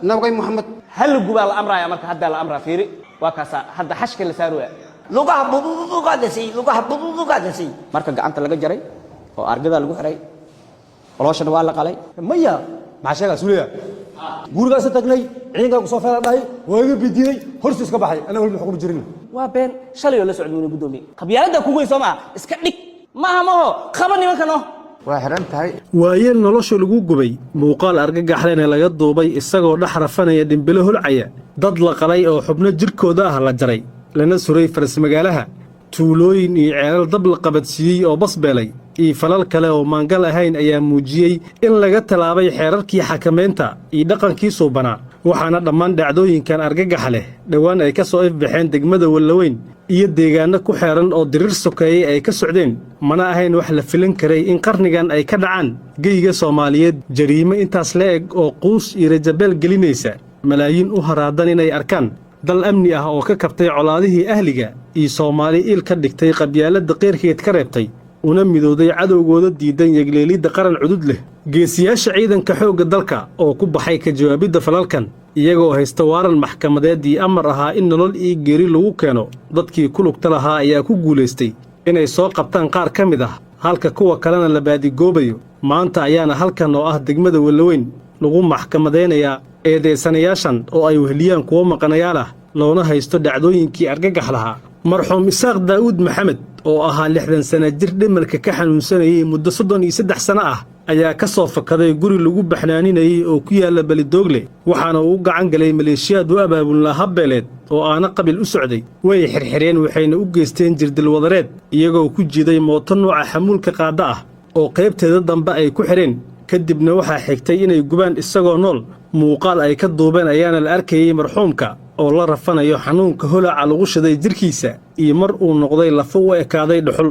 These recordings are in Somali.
نبغي محمد هل جبال الأمر يا مرك هذا الأمر فيري وكاسا هذا حشك اللي صاروا لقى بدو قادسي لقى بدو قادسي مرك أنت لقى جري أو أرجع لقى حري روش نوال قالي مية مع شيء سوريا قول قاس تقني عينك وصفر الله ويجي بديني هرسس كبحي أنا أقول الحكومة جرينا وبين شلي ولا سعود من قدومي خبيار ده كوي سما اسكتني ما هو خبرني ما كانوا waayeel nolosha lagu gubay muuqaal argagaxlena laga duubay isagoo dhex rafanaya dhimbilo hulcaya dad la qalay oo xubno jirkooda ah la jaray lana suray faras magaalaha tuulooyin iyo ceelal dab la qabadsiiyey oo basbeelay iyo falal kale oo maangal ahayn ayaa muujiyey in laga talaabay xeerarkii xakamaynta iyo dhaqankii suubanaa waxaana dhammaan dhacdooyinkan argagaxa leh dhowaan ay ka soo ifbaxeen degmada wallaweyn iyo deegaano ku xeeran oo dirir sokeeyey ay ka socdeen mana ahayn wax la filin karay in qarnigan ay ka dhacaan geyga Soomaaliyeed jariimo intaas la eg oo quus iyo rajabeel gelinaysa malaayiin u haraadan inay arkaan dal amni ah oo ka kabtay colaadihii ahliga iyo Soomaali il ka dhigtay qabyaalada qeyrkeed ka reebtay una midowday cadowgooda diidan yagleelida qaran cudud leh geesiyaasha ciidanka xoogga dalka oo ku baxay ka jawaabida falalkan iyagoo haysta waaran maxkamadeed iyo amar ahaa in nolol iyo geeri lagu keeno dadkii ku lugta lahaa ayaa ku guulaystay inay soo qabtaan qaar ka mid ah halka kuwa kalena la baadigoobayo maanta ayaana halkan oo ah degmada wallaweyn lagu maxkamadeynayaa eedeysanayaashan oo ay wehliyaan kuwo maqanayaal ah loona haysto dhacdooyinkii argagax lahaa marxuum isaaq daa'uud maxamed oo ahaa 60 sano jir dhimalka ka xanuunsanayay muddo 33 sano ah ayaa ka soo fakaday guri lagu baxnaaninayay oo ku yaala Balidoogle waxaana uu gacan galay maleeshiyaad u abaabulnaa habbeeleed oo aana qabil u socday way xirxireen waxayna u geysteen jirdil wadareed iyagoo ku jiiday mooto nooca xamuulka qaada ah oo qaybteeda dambe ay ku xireen kadibna waxaa xigtay inay gubaan isagoo nool muuqaal ay ka duubeen ayaana la arkayay marxuumka oo la rafanayo xanuunka holaca lagu shiday jirkiisa iyo mar uu noqday lafo u ekaaday dhuxul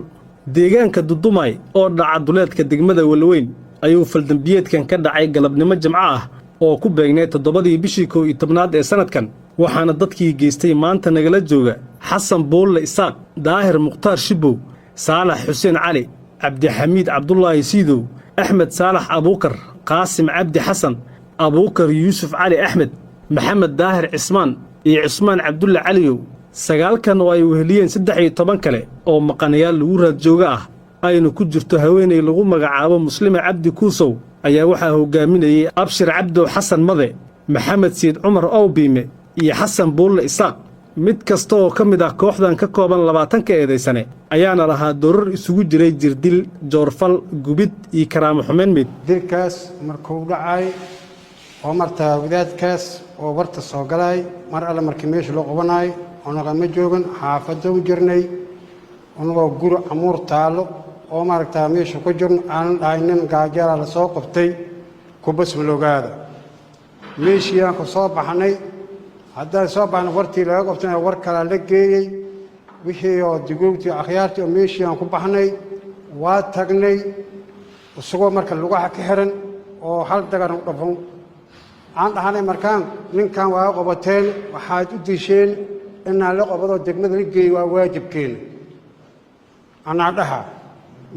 deegaanka Dudumay oo dhaca duleedka degmada Wallaweyn ayuu faldambiyeedkan ka dhacay galabnimo Jimco ah oo ku beegnay 7 bishii 11aad ee sanadkan waxaana dadkii geystay maanta nagala jooga Xasan Buulle Isaaq Daahir Muqtaar Shibow Saalax Xuseen Cali Cabdi Xamiid Cabdullaahi Siidow Axmed Saalax Abuukar Qaasim Cabdi Xasan Abuukar Yuusuf Cali Axmed Maxamed Daahir Cismaan iyo Cismaan Cabdulle Caliyow sagaalkan oo ay wehliyeen 13 kale oo maqanayaal lagu raad jooga ah ayna ku jirto haweeney lagu magacaabo Muslima Cabdi Kuusow ayaa waxaa hogaaminayay Abshir Cabdo Xasan Made Maxamed Siid Cumar Awbiime iyo Xasan Buulle Isaaq mid kasta oo ka mid ah kooxdan ka kooban 20 ka eedeysane ayaana lahaa doorar isugu jiray jirdil joorfal gubid iyo karaamo xumeyn mid dilkaas markuu dhacay oo martaa wadaadkaas oo warta soo galay mar alle markii meesha loo qabanay onaga ma joogan xaafadda u jirnay onagoo guri amuur taalo oo maaragtaa meesha ku jirno aanan dhahaynin gaajara la soo qabtay kubas maloogaada meeshii aan ku soo baxnay haddaan soo baxnay wartii laga qabtay war kale la geeyey wixii oo digowtii akhyaartii oo meeshii aan ku baxnay waa tagnay isagoo marka lugaha ka xiran oo hal dagan u dhafan aan dhahanay markaan ninkan waa qabateen waxaad u diisheen inaan la qabado degmada la geeyo waa waajibkeena anaa dhaha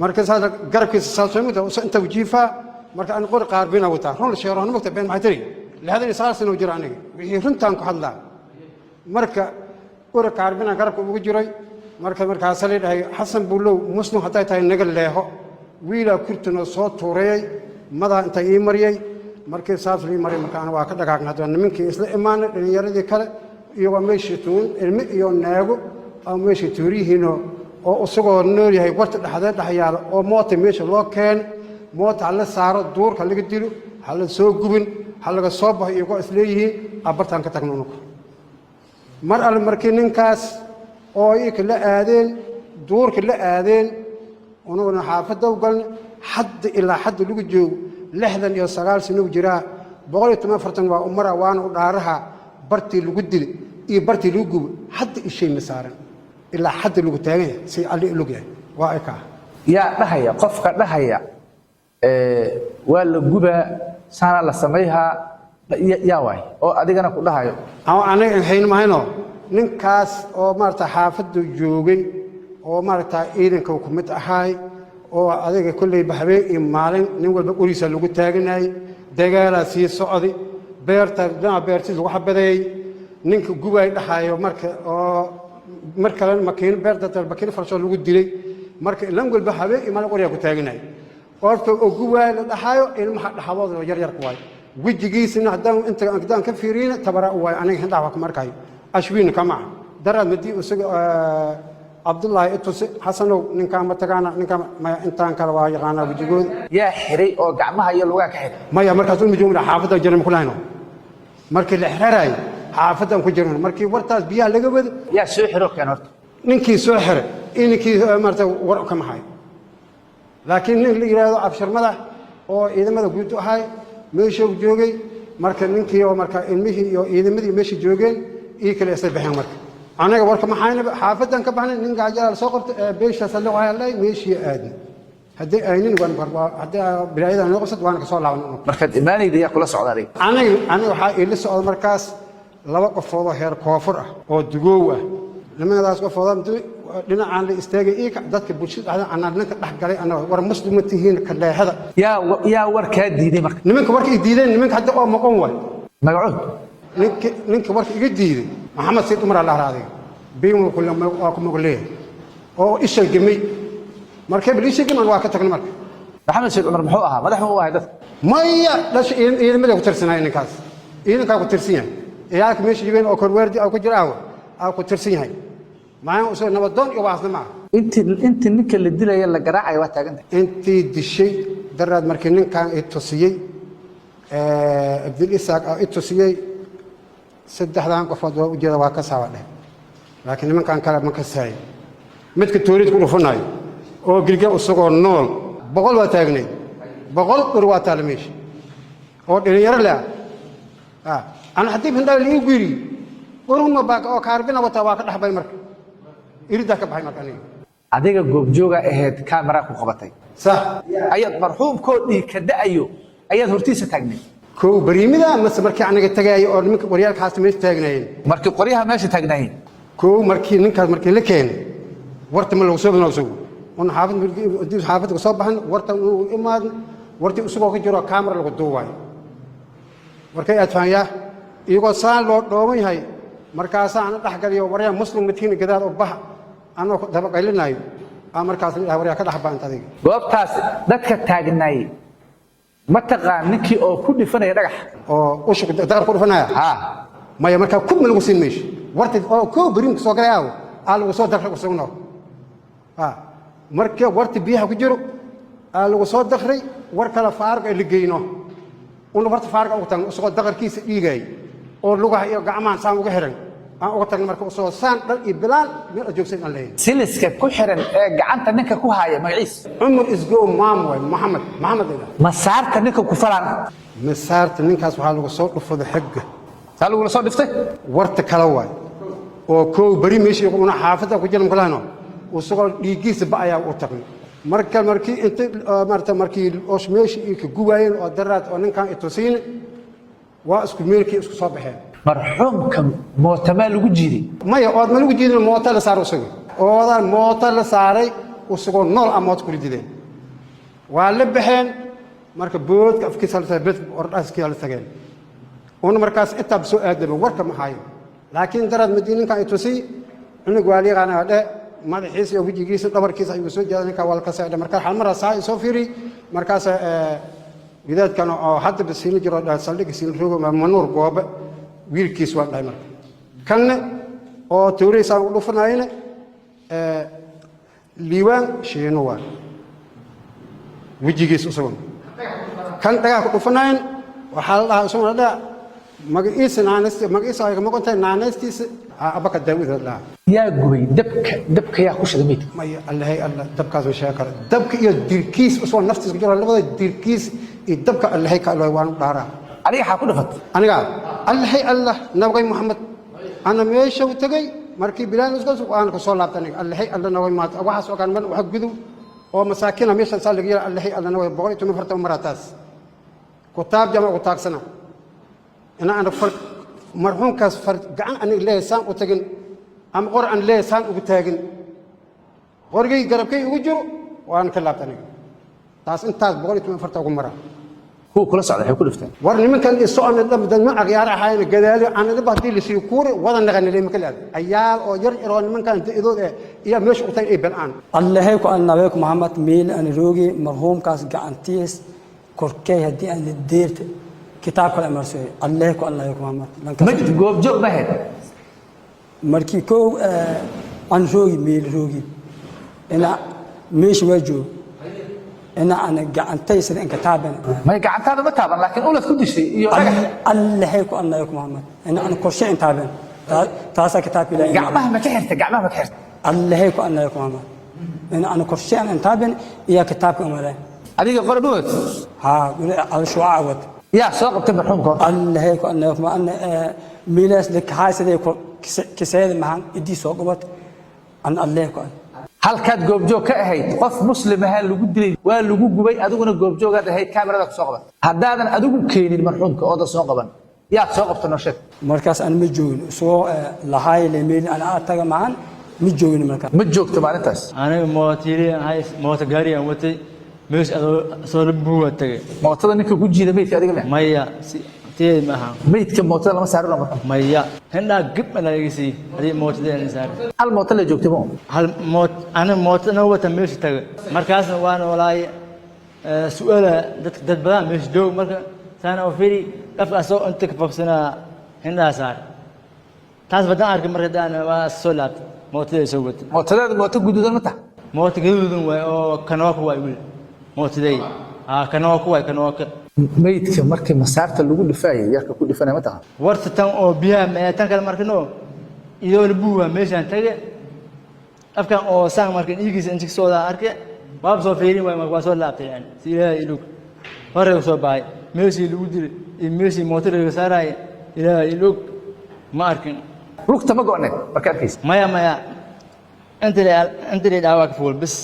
marka saas garabkiisa saasooyinta inta wajiifa marka aan qori qaarbina wata run la sheero nabta been maxay tiri lixdan iyo sagaal sano jira aniga wixii runtaan ku hadlaa marka qori qaarbina garabka ugu jiray markaas la dhahay Xasan Buulow muslim haday tahay naga leeho wiila kurtuna soo tuuray mada inta ii mariyay markii saas lii maray markaan waa ka dhagaagna hadda nimankii isla imaanay dhalinyaradii kale iyo waa meeshii tuun ilmi iyo naago ama meeshii tuurihiino oo isagoo nool yahay warta dhaxdeed dhaxyaalo oo moota meesha loo keen moota la saaro duurka laga dilo hala soo gubin halaga soo baxo iyagoo isleeyihiin abartaan ka tagno mar alle markii ninkaas oo ay kala aadeen duurka la aadeen ona xaafadda u galnay hadda ilaa hadda lagu joogo 69 sano jira 114 waa umara waana u dhaaraha bartii lagu dil iyo bartii lagu gubo hadda ishay masaaran ilaa hadda lagu taagay si ali lug yahay waa ay ka yaa dhahaya qofka dhahaya waa la guba sana la sameeyha yaa way oo adigana ku dhahayo aniga hayn mahayno ninkaas oo maarta xaafadda joogay oo maarta ciidanka ku mid ahay oo adiga kulay baxbeen iyo maalin nin walba qoriisa lagu taaganay dagaala sii socday beerta dhinaca beertiisa lagu xabadeeyey ninka gubay dhaxaayo marka la makiin beerta makiin farsho lagu dilay marka lan walba habeen imaan qoriya ku taaganay horta oo gubay la dhaxaayo ilmaha dhaxawooda yar yar ku waay wajigiisina hadaan inta ka fiirina tabara waay aniga hindhaha ka markay ashwiin kama darad madi usuga Abdullah itus Hasanow ninka ma tagaana ninka ma intaan kala waa yaqaana wajigood yaa xiray oo gacmaha iyo lugaha ka xiray maya markaas uu joogna xaafada jaran ku lahayn markii la xiraray xaafadan ku jirno markii wartaas biyaha laga wado yaa soo xiro keen horta ninkii soo xiray inkii marta war ka maxay laakiin nin la yiraahdo abshir madax oo ciidamada guud u ahay meesha uu joogay marka ninkii oo marka ilmihii iyo ciidamadii meesha joogeen kale isla baxeen marka anaga warka maxayna xaafadan ka baxnay nin gaajal soo qabtay beesha sallallahu alayhi meeshii aadna hadii aynin waan barba hadii bilaayada noqosad waan ka soo laabanay marka imaanayda yaa kula socday aniga waxa ila socdo markaas laba qofood oo heer koofur ah oo dugoow ah nimadaas qofood dhinacaan la istaagay dadka bulshada aan ninka dhax galay ana war muslimatihiin ka leexada yaa warka diiday marka nimanka warka diideen nimanka hadda oo maqon way magacood ninka warka iga diiday Maxamed Said Umar Allah raadiga biimu kullu ma ku maqlay oo isha gamay markay biliisha gaman waa ka tagnay marka Maxamed Said Umar muxuu ahaa madax uu ahaa dad maya dhash ciidamada ku tirsanay ninkaas ciidanka ku tirsan yahay meesha jibeen oo korweerdi oo ku jiraaw ku tirsan yahay maayan usoo nabadoon iyo waasna ma inta ninka la dilay la garaacay waa taaganta intii dishay darad markii ninkan ay tusiyay Abdul Isaaq ay tusiyay saddexdan qofood oo ujeeda waa ka saabadhay laakiin nimankan kale ma ka saay midka tooriid ku dhufanayo oo gilga usagoo nool boqol waa taagnay boqol ur waa taalmeesh oo dhalinyaro la ana hadii hinda li guri uruma baaq oo kaarbina wata waa ka dhaxbay marka irida ka baxay marka adiga goob jooga aheed kamera ku qabatay sax ayad marxuum koodii ka daayo ayad hortiisa taagnay koo bariimida mas markii anaga tagay oo nimanka qoriyaalkaas meesha taagnaayeen markii qoryaha meesha taagnaayeen koo markii ninkaas markii la keenay warta ma lagu soo banawso on xaafad soo baxan warta uu imaad warti usoo ka jiro camera lagu duubay warkay adfaanya iyagoo saan loo dhooman yahay markaas aan dhax galiyo warya muslim midkiin gadaad oo bax anoo daba qaylinayo markaas la warya ka dhax baan tadiga goobtaas dadka taagnay ma taqaan ninkii oo ku dhifanay dhagax oo ushuk dagar ku dhifanaya maya marka ku lagu siin meesh warti oo ko bariim soo galaayo lagu soo dakhray u soo marka warti biyaha ku jiro lagu soo dakhray war kala faarq ay ligeyno una warti faarq ugu tan soo dakhirkiisa dhiigay oo lugaha iyo gacmaha saan uga xiran aan uga tagin marka soo saan dal iyo bilaan meel joogsan aan leeyahay siliska ku xiran ee gacanta ninka ku haya magaciis Umar isgo maamul Maxamed masaarta ninka ku falan masaarta ninkaas waxa lagu soo dhufado xigga taa lagu soo dhiftay warta kala waay oo koo bari meeshii una xaafada ku jiran kalaano oo soo dhiigiisa ba ayaa u taqin markii inta markii meeshii ka gubayeen oo daraad oo ninkan itusiin waa isku meelkii isku soo baxeen marxuumka mootama lagu jiiday maya oo ma lagu jiiday moota la saaro isaga oo moota la saaray usoo nool amood ku lideen waa la baxeen marka boodka afkiisa la sabab ordaaskii la tageen oo markaas inta soo aadaba warka ma hayo laakiin daraad madiinka ay tusi inuu waaliqana dhe madaxiisa iyo wajigiisa dhabarkiisa ayuu soo jeeday ninka walka saada marka hal mar saa soo fiiri markaas widaadkan oo hadda bisiin jiro saldhigisiin rogo manuur goobe wiilkiis waa dhahay marka kan oo tooreysa u dhufanayna liiwaan sheeno waa wajigiis usoo kan dhaga ku dhufanayn waxa la dhahaa soo dhaha magaciisa ay ma qontay naanaystiisa abaka daawid la yaa gubay dabka yaa ku shaqeeyay maya allah dabkaas oo sheekar dabka iyo dirkiis usoo naftiisa ku jira labada dirkiis iyo dabka allah ka loo waan dhaara aniga waxa ku dhafat aniga allah nabay muhammad ana meesha u tagay markii bilaan isku aan ka soo laabtay allah nabay maad waxa soo kan man wax gudu oo masaakiina meesha sal laga allah nabay boqol iyo farta marataas kutaab jama ku taagsana ina aan farq marxuumkaas farq gacan aniga leesan u tagin am qur'an leesan ugu taagin qorgay garabkay ugu jiro waan ka laabtay taas intaas boqol iyo farta ugu mara هو كل صعد حيكون لفتين ورني من كان السؤال ده ما أغيار حين جدالي أنا ده بدي لسيكوري وضع نغني لي مكلاد أيال أو يرجع من كان إذا يا مش قتين إيه بالآن الله هيك أن نبيك محمد ميل أن روجي مرحوم كاس جانتيس كركي هدي أن الديرت كتاب كل مرسوي الله هيك الله هيك محمد مجد جوب جو مهد مركي كو أن روجي ميل روجي أنا مش وجو أنا جانتيس إن كتابنا ما يقعد هذا ما تابع لكن أولى كل شيء الله هيك الله هيك محمد أنا كرشي إن تابن تاسا كتاب لا قاع مهما كحرت قاع مهما كحرت الله هيك الله هيك محمد أنا كرشي إن تابن يا كتاب أمره هذيك قربوت ها على شو عود يا سوق تبرحومكم الله هيك الله هيك ما أنا ميلاس لك هاي سيد كسيد معن إدي سوق وقت أن الله هيك هل كاد جوب جو كأهيد قف مسلم هل لو قدري ولا لو جوبي أدونا جوب جو قد هيد كاميرا ذاك سوق هذا أدونا كين المرحوم كأوضة سوق بن يا سوق بتنشط مركز أنا متجون سو لهاي لميل أنا أتجا معن متجون مركز متجوك تبع نتاس أنا موتيري هاي موت جاري أموتي مش صار بوه تجي موتدا إنك كوجي ده بيت هذيك لا مايا تي معها بيت كم موتدا لما سعره لما مايا هنا جب أنا يجي هذه موت ده إنسان هل موتدا اللي جوك تبعهم هل موت أنا موت أنا هو تمشي تجي مركز وأنا ولاي سؤال ده بدأ مش جو مركز سنة وفيري أفكار سو أنت كفصنا هنا صار تاس بدأ أركب مركز أنا وسولات موت ده سويت موتدا موت جدودان متى موت جدودن وكنواك ويقول موت ده كنواك كنواك بيت كم مركز مسارته اللي يقول دفاعي يا كل دفاعي متى ورث تام أو بيها ما تنقل مركنو يدور بوها ماشان تجي أفكار أو سان مركن يجلس إنك سودا أركي باب سوفيري وما قاس ولا أبتي يعني سيرة يلوك هرب سوباي ماشي لودر ماشي موتر ساراي إلى يلوك ما أركن لوك تمجعني مركز كيس مايا أنت اللي دعواك فول بس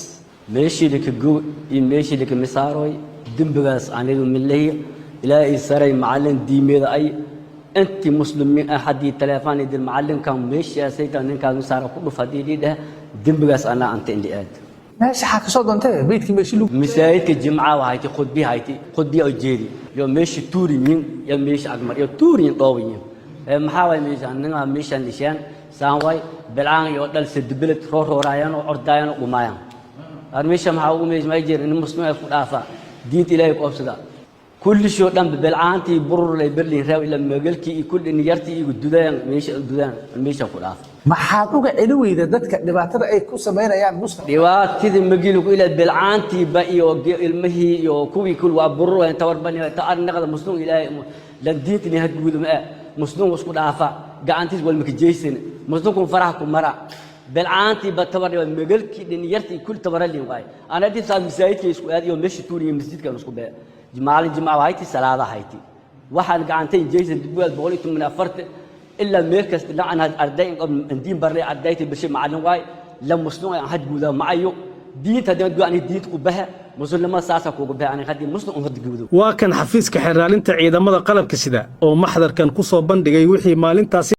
ماشي لك جو ماشي لك مساروي دمبغاس عنيد من اللي إلى إسرائيل معلم دي ميدا أي أنت مسلمين أحد التلفون يد المعلم كان ماشي يا سيد أن كان مسار كله فديدي ده دمبغاس أنا أنت اللي قاد ماشي حكي صوت أنت بيتك ماشي لوك مسايت الجمعة وهايتي خد بي أجيري يوم ماشي توري مين يوم ماشي أجمر يوم توري طاوين محاول ماشي أننا ماشي نشان سانواي بالعان يودل سدبلت روح رايان وأردايان ومايان أرميشة محاول ماشي ما يجري إن مسلم يفقد آفا دين إلهي قبصدا كل شيء دم بالعانتي برر لي برلين راوي لما قلكي كل نيرتي الدودان ماشي الدودان ماشي خلاص ما حاطوك علوي إذا دتك دبعتها أي كوسة ما هنا يعني مسلم ديوات كذا مجيلك إلى بالعانتي بقي المهي يوكوي كل وبرر أنت وربني تعال نقد مسلم إلهي لن دينتني هتقول ما مسلم وسكون عفا قعنتي والمكجيسين مسلمكم فرحكم مرة بالعانتي بتبرر لما قلكي نيرتي كل تبرر لي واي أنا دي صار مساعد كيس وهذا يوم مشي توري مسجد كانوا سكوا بقى جماعة هايتي صلاة هايتي واحد قعنتين جيسن دبوا بقولي من أفرت إلا ميركز لا أنا أردين دين بري أرديت بشيء معلم واي لم مسلم أحد جودا معيو دين تدين يعني دين تقبها مسلم ساسا كوبها يعني خدي مسلم أحد جودا waa kan xafiiska xiraalinta ciidamada qalabka sida oo maxdarkan ku soo bandhigay wixii maalintaasi